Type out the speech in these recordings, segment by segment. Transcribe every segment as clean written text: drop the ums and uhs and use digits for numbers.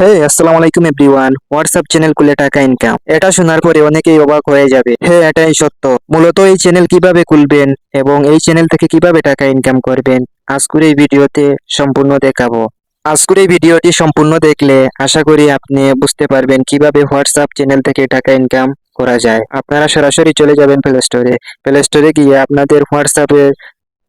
আসসালামু আলাইকুম everyone. WhatsApp channel খুলে টাকা ইনকাম, এটা শোনার পরে অনেকেই অবাক হয়ে যাবে। এটাই সত্য। মূলত এই চ্যানেল কিভাবে খুলবেন এবং এই চ্যানেল থেকে কিভাবে টাকা ইনকাম করবেন, আজকের এই ভিডিওতে সম্পূর্ণ দেখাবো। আজকের এই ভিডিওটি সম্পূর্ণ দেখলে আশা করি আপনি বুঝতে পারবেন কিভাবে হোয়াটসঅ্যাপ চ্যানেল থেকে টাকা ইনকাম করা যায়। আপনারা সরাসরি চলে যাবেন প্লে স্টোরে গিয়ে আপনাদের হোয়াটসঅ্যাপে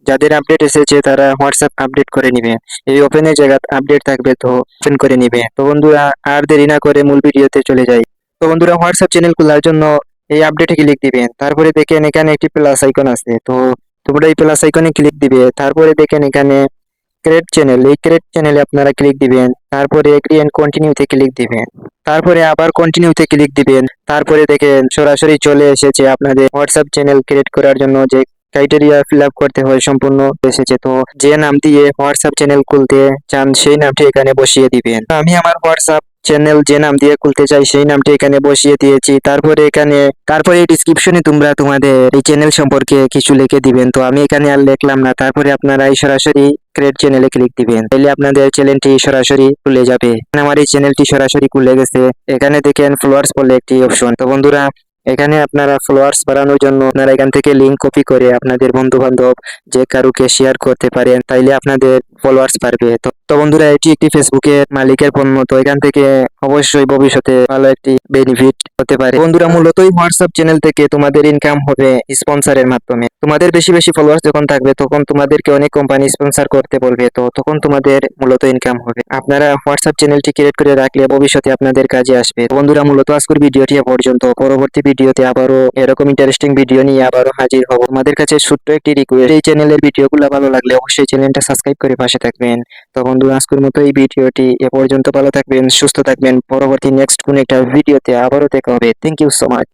যাদের আপডেট এসেছে তারা হোয়াটসঅ্যাপ আপডেট করে নিবে। এই ওপেনের জায়গা আপডেট থাকবে, তো ওপেন করে নিবে। তো বন্ধুরা, আর দেরি না করে মূল ভিডিওতে চলে যাই। তো বন্ধুরা, হোয়াটসঅ্যাপ চ্যানেল খোলার জন্য এই আপডেটে ক্লিক দিবেন। তারপরে দেখেন এখানে একটি প্লাস আইকন আছে, তো তোমরা এই প্লাস আইকনে ক্লিক দিবে। তারপরে দেখেন এখানে ক্রিয়েট চ্যানেল, এই ক্রিয়েট চ্যানেলে আপনারা ক্লিক দিবেন। তারপরে এগ্রি এন্ড কন্টিনিউতে ক্লিক দিবেন। তারপরে আবার কন্টিনিউতে ক্লিক দিবেন। তারপরে দেখেন সরাসরি চলে এসেছে আপনাদের হোয়াটসঅ্যাপ চ্যানেল ক্রিয়েট করার জন্য যে ক্রাইটেরিয়া ফিল আপ করতে হয় সম্পূর্ণ এসেছে। তো যে নাম দিয়ে হোয়াটসঅ্যাপ চ্যানেল খুলতে চান সেই নামটি এখানে বসিয়ে দিবেন। তো আমি আমার হোয়াটসঅ্যাপ চ্যানেল যে নাম দিয়ে খুলতে চাই সেই নামটি এখানে বসিয়ে দিয়েছি। তারপরে ডিসক্রিপশনে তোমরা তোমাদের এই চ্যানেল সম্পর্কে কিছু লিখে দিবেন। তো আমি এখানে আর লিখলাম না। তারপরে আপনারা এই সরাসরি ক্রিয়েট চ্যানেলে ক্লিক দিবেন, তাইলে আপনাদের চ্যানেলটি সরাসরি খুলে যাবে। আমার এই চ্যানেলটি সরাসরি খুলে গেছে। এখানে দেখেন ফলোয়ার্স বলে একটি অপশন। তো বন্ধুরা, এখানে আপনারা ফলোয়ার্স বাড়ানোর জন্য আপনারা এখান থেকে লিঙ্ক কপি করে আপনাদের বন্ধু বান্ধব যে কারুকে শেয়ার করতে পারেন, তাইলে আপনাদের ফলোয়ার্স বাড়বে। তো বন্ধুরা, এটি একটি ফেসবুকের মালিকের পণ্য। তো এখান থেকে অবশ্যই ভবিষ্যতে ভালো একটি বেনিফিট হতে পারে। বন্ধুরা, মূলতই হোয়াটসঅ্যাপ চ্যানেল থেকে তোমাদের ইনকাম হবে স্পন্সরের মাধ্যমে। তোমাদের বেশি বেশি ফলোয়ার্স যখন থাকবে তখন তোমাদেরকে অনেক কোম্পানি স্পন্সর করতে বলবে, তো তখন তোমাদের মূলত ইনকাম হবে। আপনারা হোয়াটসঅ্যাপ চ্যানেলটি ক্রিয়েট করে রাখলে ভবিষ্যতে আপনাদের কাজে আসবে। তো বন্ধুরা, মূলত আজকের ভিডিওটি এ পর্যন্ত। পরবর্তী ভিডিওতে আবারও এরকম ইন্টারেস্টিং ভিডিও নিয়ে আবারও হাজির হব। আমাদের কাছে ছোট্ট একটি রিকোয়েস্ট, এই চ্যানেলের ভিডিওগুলো ভালো লাগলে অবশ্যই চ্যানেলটা সাবস্ক্রাইব করে পাশে থাকবেন। তো বন্ধুরা, আজকের মতো এই ভিডিওটি এ পর্যন্ত। ভালো থাকবেন, সুস্থ থাকবেন। পরবর্তী নেক্সট কোন একটা ভিডিওতে আবারও দেখা হবে। Thank you so much.